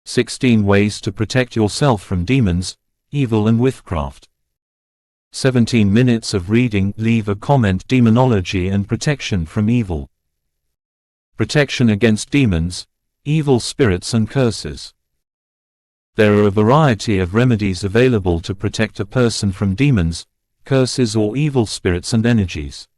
16 Ways to Protect Yourself from Demons, Evil and Witchcraft. 17 minutes of reading. Leave a comment. Demonology and Protection from Evil. Protection against demons, evil spirits and curses. There are a variety of remedies available to protect a person from demons, curses or evil spirits and energies.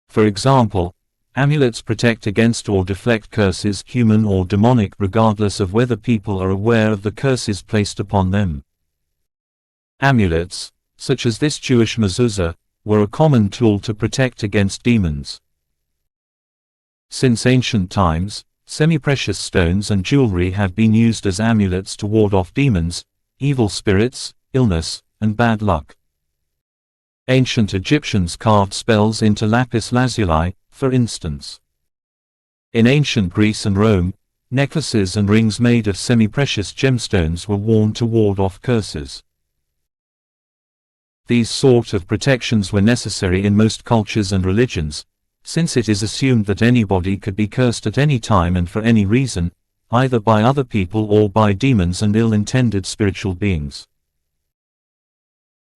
For example, amulets protect against or deflect curses, human or demonic, regardless of whether people are aware of the curses placed upon them. Amulets, such as this Jewish mezuzah, were a common tool to protect against demons. Since ancient times, semi-precious stones and jewelry have been used as amulets to ward off demons, evil spirits, illness, and bad luck. Ancient Egyptians carved spells into lapis lazuli, for instance. In ancient Greece and Rome, necklaces and rings made of semi-precious gemstones were worn to ward off curses. These sort of protections were necessary in most cultures and religions, since it is assumed that anybody could be cursed at any time and for any reason, either by other people or by demons and ill-intended spiritual beings.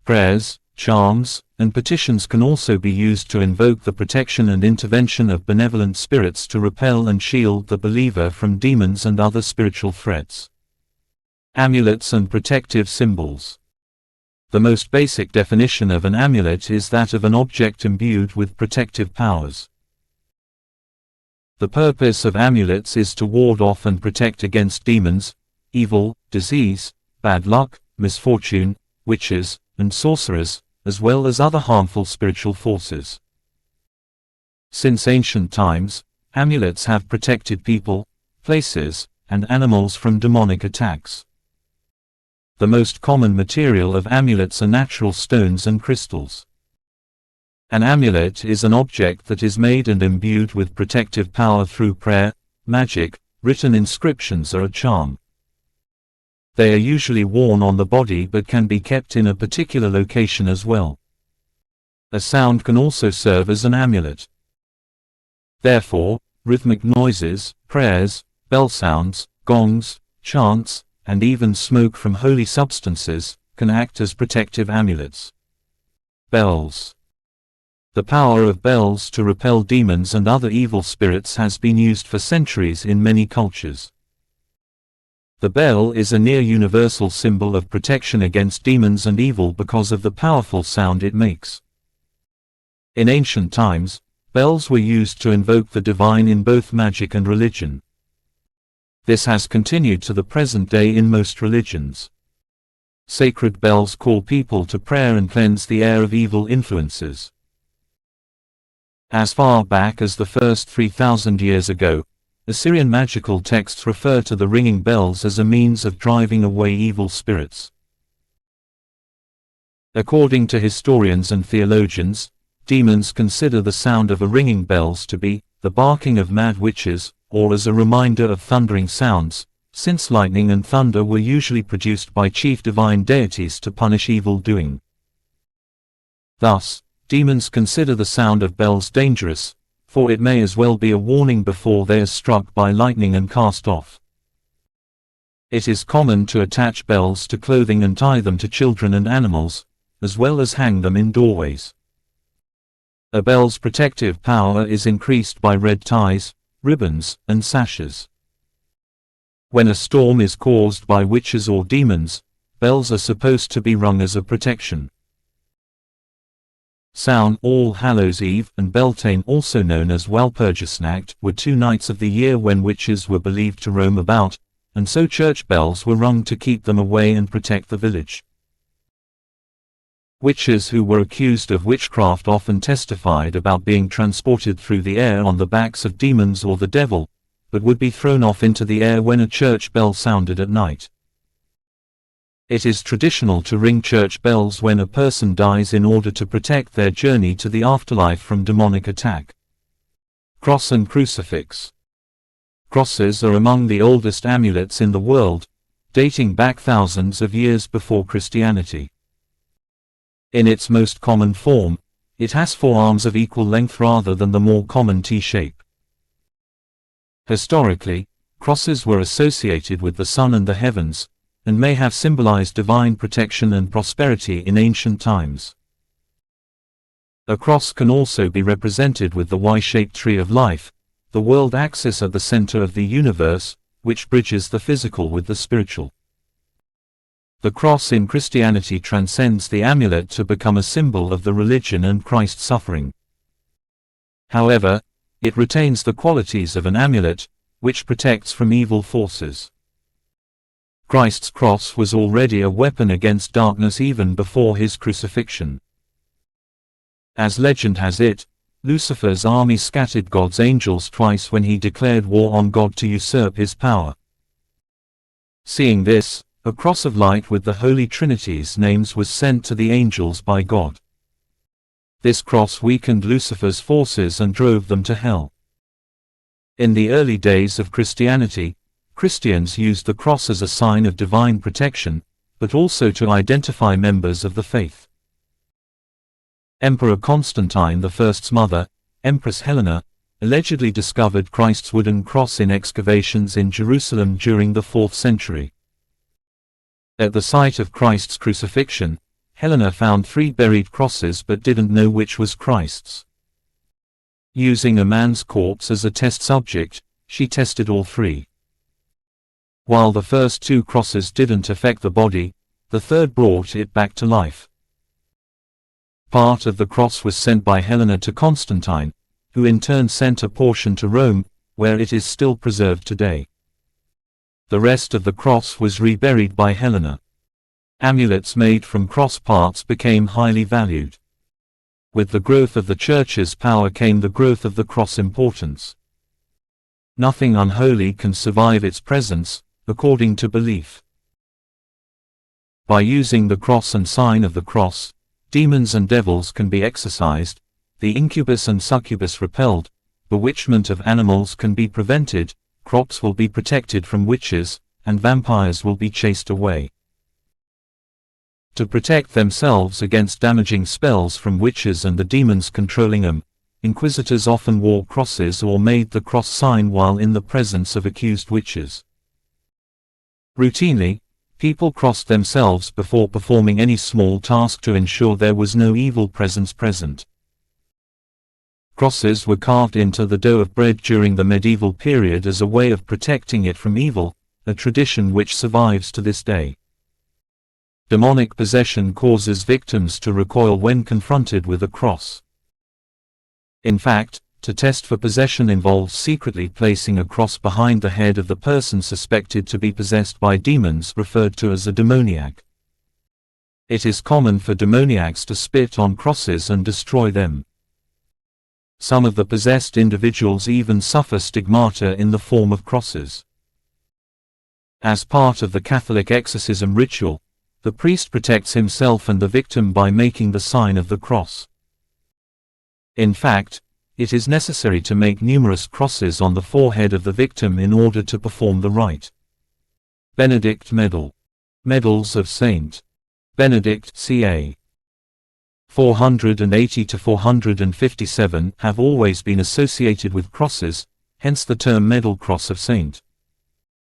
Prayers, charms, and petitions can also be used to invoke the protection and intervention of benevolent spirits to repel and shield the believer from demons and other spiritual threats. Amulets and protective symbols. The most basic definition of an amulet is that of an object imbued with protective powers. The purpose of amulets is to ward off and protect against demons, evil, disease, bad luck, misfortune, witches, and sorcerers, as well as other harmful spiritual forces. Since ancient times, amulets have protected people, places, and animals from demonic attacks. The most common material of amulets are natural stones and crystals. An amulet is an object that is made and imbued with protective power through prayer, magic, written inscriptions or a charm. They are usually worn on the body but can be kept in a particular location as well. A sound can also serve as an amulet. Therefore, rhythmic noises, prayers, bell sounds, gongs, chants, and even smoke from holy substances, can act as protective amulets. Bells. The power of bells to repel demons and other evil spirits has been used for centuries in many cultures. The bell is a near-universal symbol of protection against demons and evil because of the powerful sound it makes. In ancient times, bells were used to invoke the divine in both magic and religion. This has continued to the present day in most religions. Sacred bells call people to prayer and cleanse the air of evil influences. As far back as the first 3,000 years ago, Assyrian magical texts refer to the ringing bells as a means of driving away evil spirits. According to historians and theologians, demons consider the sound of a ringing bells to be the barking of mad witches, or as a reminder of thundering sounds, since lightning and thunder were usually produced by chief divine deities to punish evil doing. Thus, demons consider the sound of bells dangerous, for it may as well be a warning before they are struck by lightning and cast off. It is common to attach bells to clothing and tie them to children and animals, as well as hang them in doorways. A bell's protective power is increased by red ties, ribbons, and sashes. When a storm is caused by witches or demons, bells are supposed to be rung as a protection. Samhain, All Hallows Eve, and Beltane, also known as Walpurgisnacht, were 2 nights of the year when witches were believed to roam about, and so church bells were rung to keep them away and protect the village. Witches who were accused of witchcraft often testified about being transported through the air on the backs of demons or the devil, but would be thrown off into the air when a church bell sounded at night. It is traditional to ring church bells when a person dies in order to protect their journey to the afterlife from demonic attack. Cross and crucifix. Crosses are among the oldest amulets in the world, dating back thousands of years before Christianity. In its most common form, it has 4 arms of equal length rather than the more common T-shape. Historically, Crosses were associated with the sun and the heavens, and may have symbolized divine protection and prosperity in ancient times. A cross can also be represented with the Y-shaped tree of life, the world axis at the center of the universe, which bridges the physical with the spiritual. The cross in Christianity transcends the amulet to become a symbol of the religion and Christ's suffering. However, it retains the qualities of an amulet, which protects from evil forces. Christ's cross was already a weapon against darkness even before his crucifixion. As legend has it, Lucifer's army scattered God's angels twice when he declared war on God to usurp his power. Seeing this, a cross of light with the Holy Trinity's names was sent to the angels by God. This cross weakened Lucifer's forces and drove them to hell. In the early days of Christianity, Christians used the cross as a sign of divine protection, but also to identify members of the faith. Emperor Constantine I's mother, Empress Helena, allegedly discovered Christ's wooden cross in excavations in Jerusalem during the 4th century. At the site of Christ's crucifixion, Helena found 3 buried crosses but didn't know which was Christ's. Using a man's corpse as a test subject, she tested all 3. While the first 2 crosses didn't affect the body, the third brought it back to life. Part of the cross was sent by Helena to Constantine, who in turn sent a portion to Rome, where it is still preserved today. The rest of the cross was reburied by Helena. Amulets made from cross parts became highly valued. With the growth of the Church's power came the growth of the cross importance. Nothing unholy can survive its presence, according to belief. By using the cross and sign of the cross, demons and devils can be exorcised, the incubus and succubus repelled, bewitchment of animals can be prevented, crops will be protected from witches, and vampires will be chased away. To protect themselves against damaging spells from witches and the demons controlling them, inquisitors often wore crosses or made the cross sign while in the presence of accused witches. Routinely, people crossed themselves before performing any small task to ensure there was no evil presence present. Crosses were carved into the dough of bread during the medieval period as a way of protecting it from evil, a tradition which survives to this day. Demonic possession causes victims to recoil when confronted with a cross. In fact, to test for possession involves secretly placing a cross behind the head of the person suspected to be possessed by demons, referred to as a demoniac. It is common for demoniacs to spit on crosses and destroy them. Some of the possessed individuals even suffer stigmata in the form of crosses. As part of the Catholic exorcism ritual, the priest protects himself and the victim by making the sign of the cross. In fact, it is necessary to make numerous crosses on the forehead of the victim in order to perform the rite. Benedict Medal. Medals of Saint Benedict ca. 480 to 457 have always been associated with crosses, hence the term Medal Cross of Saint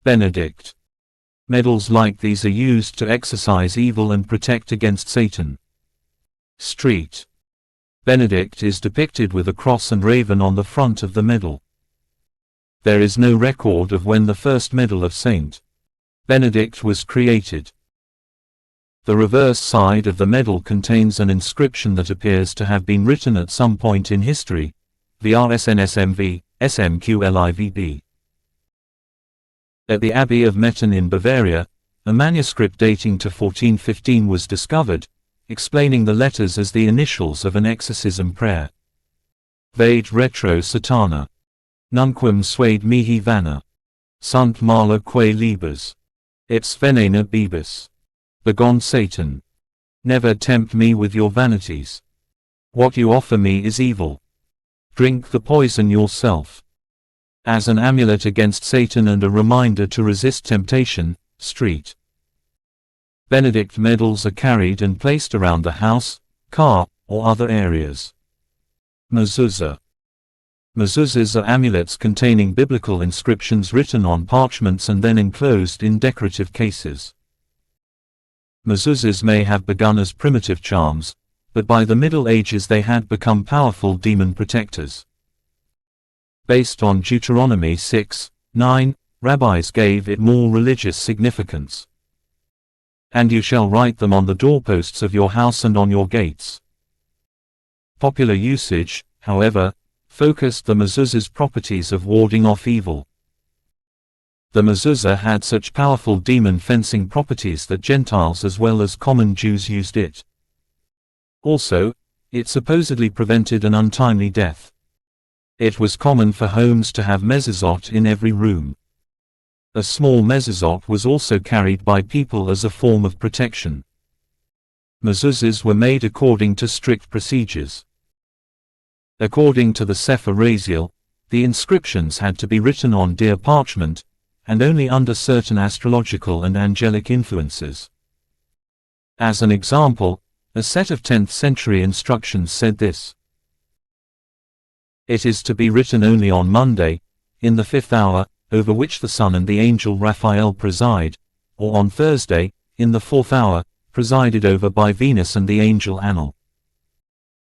Benedict. Medals like these are used to exorcise evil and protect against Satan. Street. Benedict is depicted with a cross and raven on the front of the medal. There is no record of when the first medal of Saint Benedict was created. The reverse side of the medal contains an inscription that appears to have been written at some point in history, VRSNSMV, SMQLIVB. At the Abbey of Metten in Bavaria, a manuscript dating to 1415 was discovered, explaining the letters as the initials of an exorcism prayer. Vade retro satana. Nunquam suade mihi vana. Sunt mala quae libes. Ips venena bibus. Begone Satan. Never tempt me with your vanities. What you offer me is evil. Drink the poison yourself. As an amulet against Satan and a reminder to resist temptation, Street. Benedict medals are carried and placed around the house, car, or other areas. Mezuzah. Mezuzahs are amulets containing biblical inscriptions written on parchments and then enclosed in decorative cases. Mezuzahs may have begun as primitive charms, but by the Middle Ages they had become powerful demon protectors. Based on Deuteronomy 6:9, rabbis gave it more religious significance. And you shall write them on the doorposts of your house and on your gates. Popular usage, however, focused the mezuzah's properties of warding off evil. The mezuzah had such powerful demon-fencing properties that Gentiles as well as common Jews used it. Also, it supposedly prevented an untimely death. It was common for homes to have mezuzot in every room. A small mezuzot was also carried by people as a form of protection. Mezuzahs were made according to strict procedures. According to the Sefer Raziel, the inscriptions had to be written on deer parchment, and only under certain astrological and angelic influences. As an example, a set of 10th century instructions said this: "It is to be written only on Monday, in the 5th hour, over which the sun and the angel Raphael preside, or on Thursday, in the 4th hour, presided over by Venus and the angel Anil."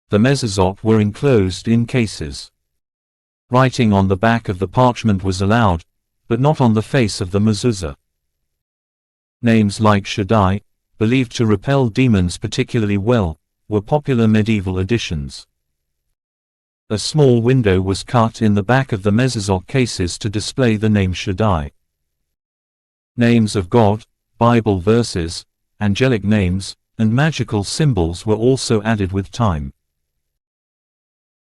The mezuzot were enclosed in cases. Writing on the back of the parchment was allowed, but not on the face of the mezuzah. Names like Shaddai, believed to repel demons particularly well, were popular medieval additions. A small window was cut in the back of the mezuzot cases to display the name Shaddai. Names of God, Bible verses, angelic names, and magical symbols were also added with time.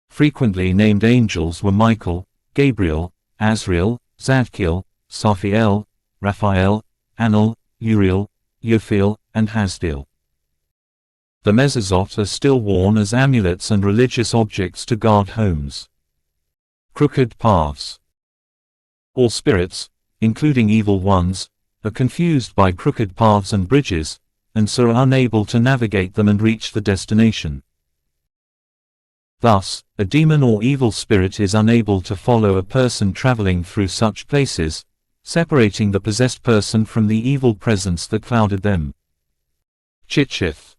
Frequently named angels were Michael, Gabriel, Azrael, Zadkiel, Saphiel, Raphael, Anil, Uriel, Yophiel, and Hasdiel. The mezuzot are still worn as amulets and religious objects to guard homes. Crooked paths. All spirits, including evil ones, are confused by crooked paths and bridges, and so are unable to navigate them and reach the destination. Thus, a demon or evil spirit is unable to follow a person traveling through such places, separating the possessed person from the evil presence that clouded them. Tzitzith.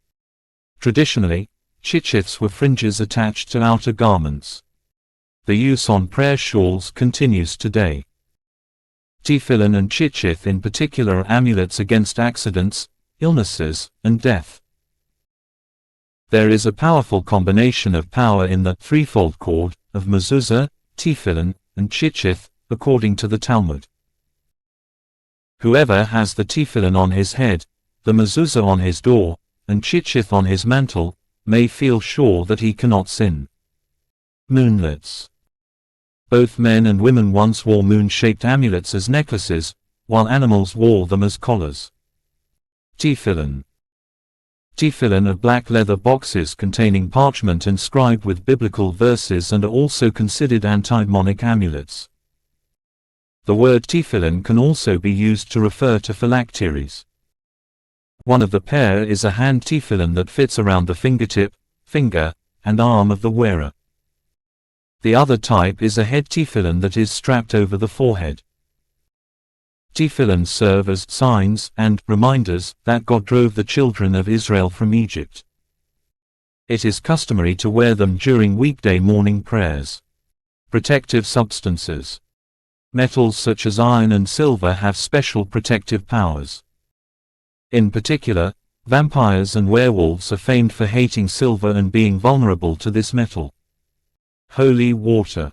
Traditionally, tzitziths were fringes attached to outer garments. The use on prayer shawls continues today. Tefillin and tzitzith in particular are amulets against accidents, illnesses, and death. There is a powerful combination of power in the threefold cord of mezuzah, tefillin, and tzitzith, according to the Talmud. Whoever has the tefillin on his head, the mezuzah on his door, and tzitzith on his mantle, may feel sure that he cannot sin. Moonlets. Both men and women once wore moon-shaped amulets as necklaces, while animals wore them as collars. Tefillin. Tefillin are black leather boxes containing parchment inscribed with biblical verses and are also considered anti-demonic amulets. The word tefillin can also be used to refer to phylacteries. One of the pair is a hand tefillin that fits around the fingertip, finger, and arm of the wearer. The other type is a head tefillin that is strapped over the forehead. Tefillin serve as signs and reminders that God drove the children of Israel from Egypt. It is customary to wear them during weekday morning prayers. Protective substances. Metals such as iron and silver have special protective powers. In particular, vampires and werewolves are famed for hating silver and being vulnerable to this metal. Holy water.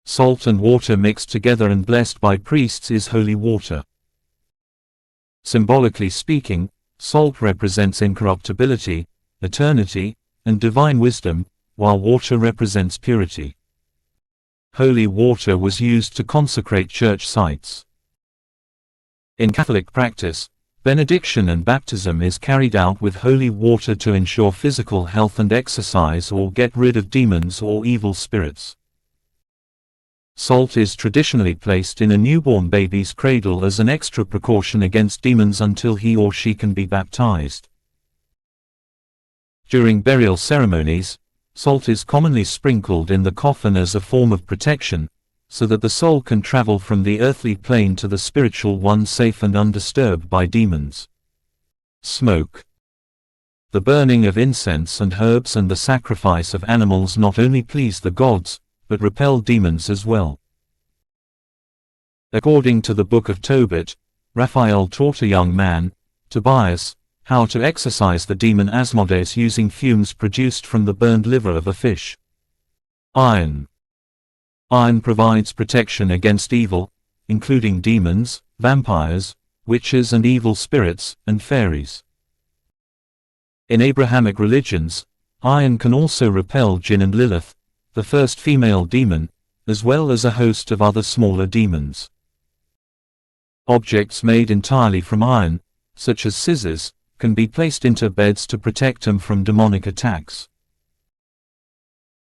Salt and water mixed together and blessed by priests is holy water. Symbolically speaking, salt represents incorruptibility, eternity, and divine wisdom, while water represents purity. Holy water was used to consecrate church sites. In Catholic practice, benediction and baptism is carried out with holy water to ensure physical health and exercise or get rid of demons or evil spirits. Salt is traditionally placed in a newborn baby's cradle as an extra precaution against demons until he or she can be baptized. During burial ceremonies, Salt is commonly sprinkled in the coffin as a form of protection, so that the soul can travel from the earthly plane to the spiritual one safe and undisturbed by demons. Smoke. The burning of incense and herbs and the sacrifice of animals not only please the gods, but repel demons as well. According to the Book of Tobit, Raphael taught a young man, Tobias, how to exorcise the demon Asmodeus using fumes produced from the burned liver of a fish. Iron. Iron provides protection against evil, including demons, vampires, witches and evil spirits, and fairies. In Abrahamic religions, iron can also repel Jinn and Lilith, the first female demon, as well as a host of other smaller demons. Objects made entirely from iron, such as scissors, can be placed into beds to protect them from demonic attacks.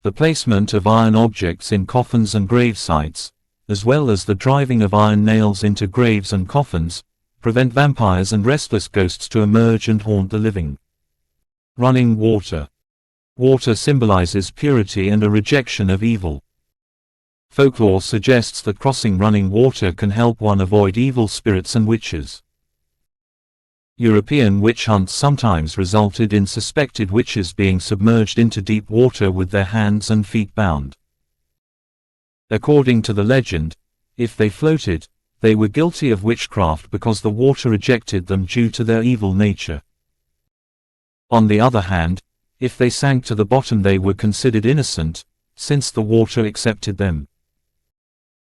The placement of iron objects in coffins and grave sites, as well as the driving of iron nails into graves and coffins, prevent vampires and restless ghosts to emerge and haunt the living. Running water. Water symbolizes purity and a rejection of evil. Folklore suggests that crossing running water can help one avoid evil spirits and witches. European witch hunts sometimes resulted in suspected witches being submerged into deep water with their hands and feet bound. According to the legend, if they floated, they were guilty of witchcraft because the water rejected them due to their evil nature. On the other hand, if they sank to the bottom they were considered innocent, since the water accepted them.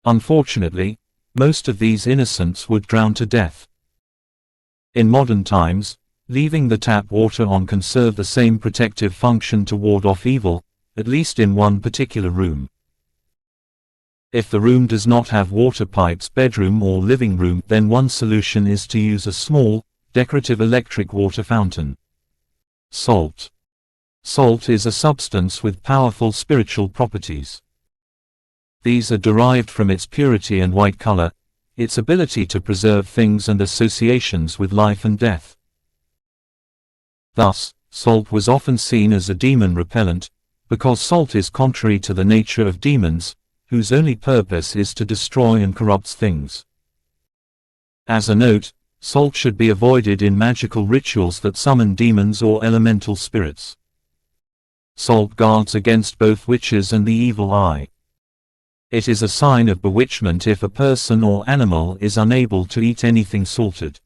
Unfortunately, most of these innocents would drown to death. In modern times, leaving the tap water on can serve the same protective function to ward off evil, at least in one particular room. If the room does not have water pipes, bedroom or living room, then one solution is to use a small, decorative electric water fountain. Salt. Salt is a substance with powerful spiritual properties. These are derived from its purity and white color, its ability to preserve things and associations with life and death. Thus, salt was often seen as a demon repellent, because salt is contrary to the nature of demons, whose only purpose is to destroy and corrupt things. As a note, salt should be avoided in magical rituals that summon demons or elemental spirits. Salt guards against both witches and the evil eye. It is a sign of bewitchment if a person or animal is unable to eat anything salted.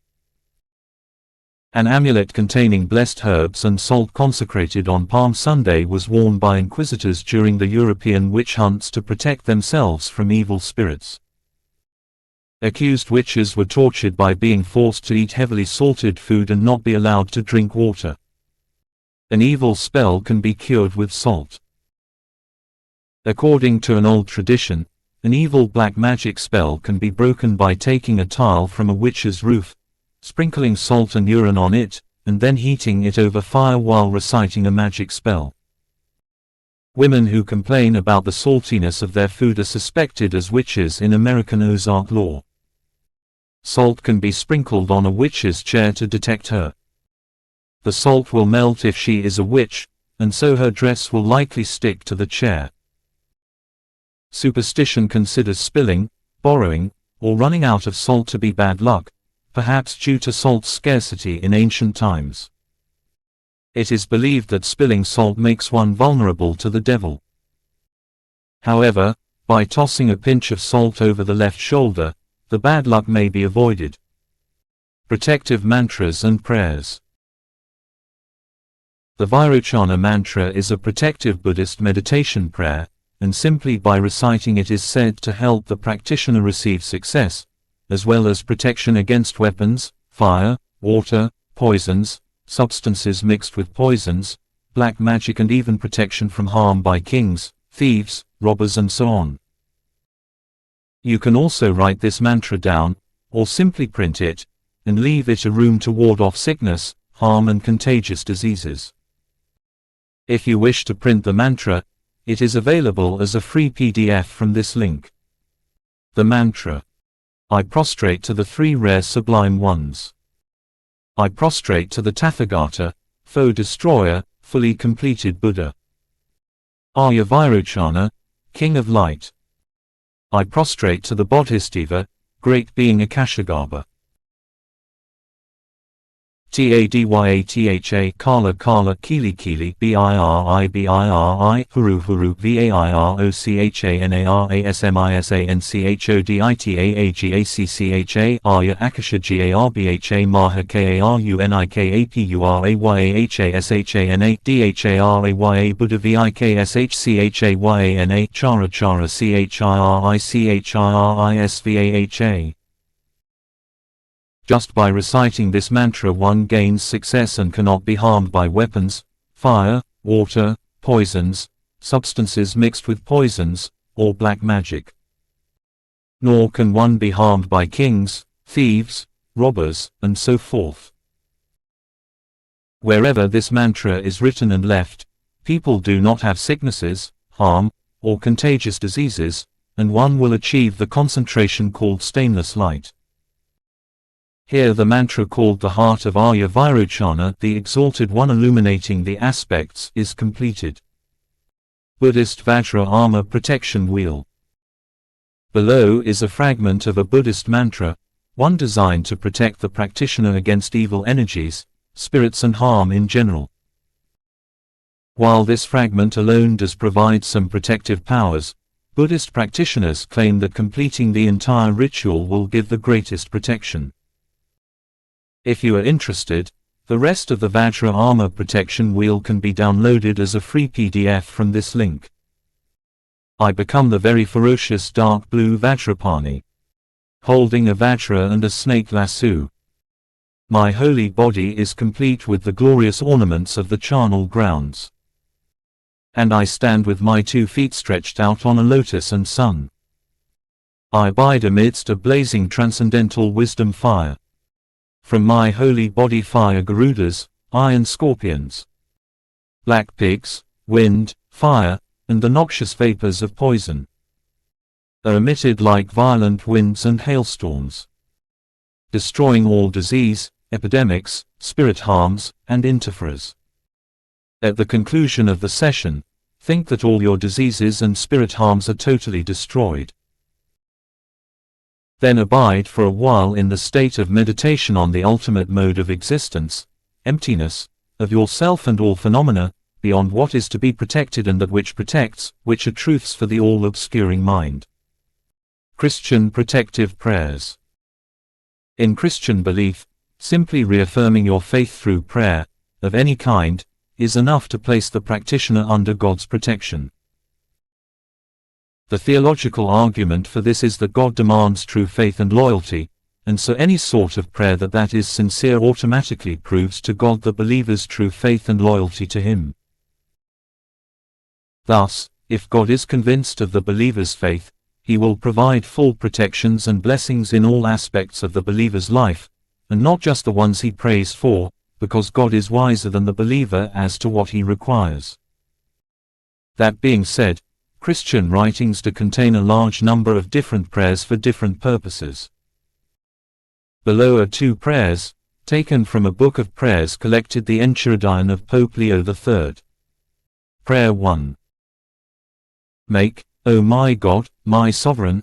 An amulet containing blessed herbs and salt consecrated on Palm Sunday was worn by inquisitors during the European witch hunts to protect themselves from evil spirits. Accused witches were tortured by being forced to eat heavily salted food and not be allowed to drink water. An evil spell can be cured with salt. According to an old tradition, an evil black magic spell can be broken by taking a tile from a witch's roof, sprinkling salt and urine on it, and then heating it over fire while reciting a magic spell. Women who complain about the saltiness of their food are suspected as witches in American Ozark law. Salt can be sprinkled on a witch's chair to detect her. The salt will melt if she is a witch, and so her dress will likely stick to the chair. Superstition considers spilling, borrowing, or running out of salt to be bad luck, perhaps due to salt's scarcity in ancient times. It is believed that spilling salt makes one vulnerable to the devil. However, by tossing a pinch of salt over the left shoulder, the bad luck may be avoided. Protective mantras and prayers. The Vairochana mantra is a protective Buddhist meditation prayer, and simply by reciting it is said to help the practitioner receive success, as well as protection against weapons, fire, water, poisons, substances mixed with poisons, black magic, and even protection from harm by kings, thieves, robbers, and so on. You can also write this mantra down, or simply print it, and leave it a room to ward off sickness, harm, and contagious diseases. If you wish to print the mantra, it is available as a free PDF from this link. The mantra. I prostrate to the three rare sublime ones. I prostrate to the Tathagata, foe destroyer, fully completed Buddha. Arya Vairochana, King of Light. I prostrate to the Bodhisattva, Great Being Akashagarbha. Tadyatha Kala Kala Kili Kili Biri Huru Huru Vairochanasmisanchoditaagaccha Arya Akasha Garbha Maha Karunikaapurayashana Dharaya Buddha Vikshchayana Chara Chara Chirisvaha. Just by reciting this mantra one gains success and cannot be harmed by weapons, fire, water, poisons, substances mixed with poisons, or black magic. Nor can one be harmed by kings, thieves, robbers, and so forth. Wherever this mantra is written and left, people do not have sicknesses, harm, or contagious diseases, and one will achieve the concentration called stainless light. Here the mantra called the heart of Arya Vairochana, the exalted one illuminating the aspects, is completed. Buddhist Vajra Armor Protection Wheel. Below is a fragment of a Buddhist mantra, one designed to protect the practitioner against evil energies, spirits and harm in general. While this fragment alone does provide some protective powers, Buddhist practitioners claim that completing the entire ritual will give the greatest protection. If you are interested, the rest of the Vajra Armor Protection Wheel can be downloaded as a free PDF from this link. I become the very ferocious dark blue Vajrapani, holding a Vajra and a snake lasso. My holy body is complete with the glorious ornaments of the charnel grounds. And I stand with my 2 feet stretched out on a lotus and sun. I abide amidst a blazing transcendental wisdom fire. From my holy body fire Garudas, iron scorpions, black pigs, wind, fire, and the noxious vapors of poison are emitted like violent winds and hailstorms, destroying all disease, epidemics, spirit harms, and interferers. At the conclusion of the session, think that all your diseases and spirit harms are totally destroyed. Then abide for a while in the state of meditation on the ultimate mode of existence, emptiness, of yourself and all phenomena, beyond what is to be protected and that which protects, which are truths for the all-obscuring mind. Christian Protective Prayers. In Christian belief, simply reaffirming your faith through prayer, of any kind, is enough to place the practitioner under God's protection. The theological argument for this is that God demands true faith and loyalty, and so any sort of prayer that is sincere automatically proves to God the believer's true faith and loyalty to Him. Thus, if God is convinced of the believer's faith, He will provide full protections and blessings in all aspects of the believer's life, and not just the ones he prays for, because God is wiser than the believer as to what He requires. That being said, Christian writings do contain a large number of different prayers for different purposes. Below are 2 prayers, taken from a book of prayers collected the Enchiridion of Pope Leo III. Prayer 1. Make, O my God, my sovereign,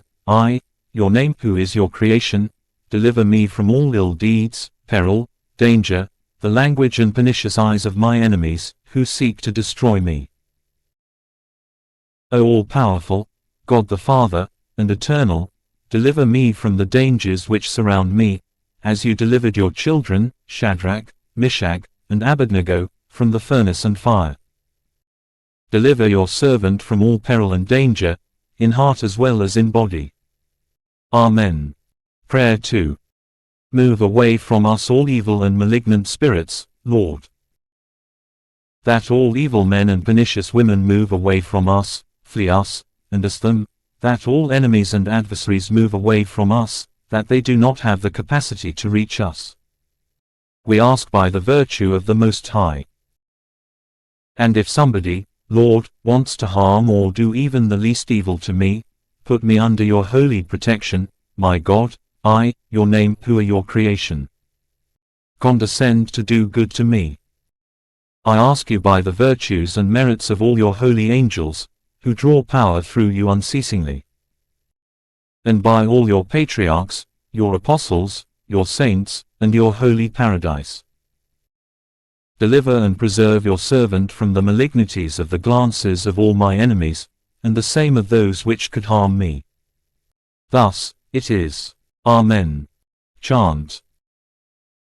your name who is your creation, deliver me from all ill deeds, peril, danger, the language and pernicious eyes of my enemies, who seek to destroy me. O all-powerful, God the Father, and eternal, deliver me from the dangers which surround me, as you delivered your children, Shadrach, Meshach, and Abednego, from the furnace and fire. Deliver your servant from all peril and danger, in heart as well as in body. Amen. Prayer 2. Move away from us all evil and malignant spirits, Lord. That all evil men and pernicious women move away from us, flee us, and us them, that all enemies and adversaries move away from us, that they do not have the capacity to reach us. We ask by the virtue of the Most High. And if somebody, Lord, wants to harm or do even the least evil to me, put me under your holy protection, my God, your name who are your creation. Condescend to do good to me. I ask you by the virtues and merits of all your holy angels, who draw power through you unceasingly, and by all your patriarchs, your apostles, your saints, and your holy paradise. Deliver and preserve your servant from the malignities of the glances of all my enemies, and the same of those which could harm me. Thus it is. Amen. Chant.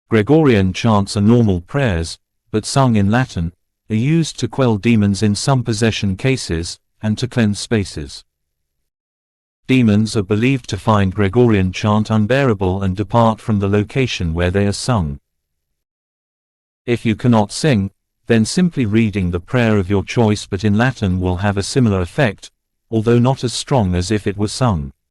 Gregorian chants are normal prayers, but sung in Latin, are used to quell demons in some possession cases, and to cleanse spaces. Demons are believed to find Gregorian chant unbearable and depart from the location where they are sung. If you cannot sing, then simply reading the prayer of your choice but in Latin will have a similar effect, although not as strong as if it were sung.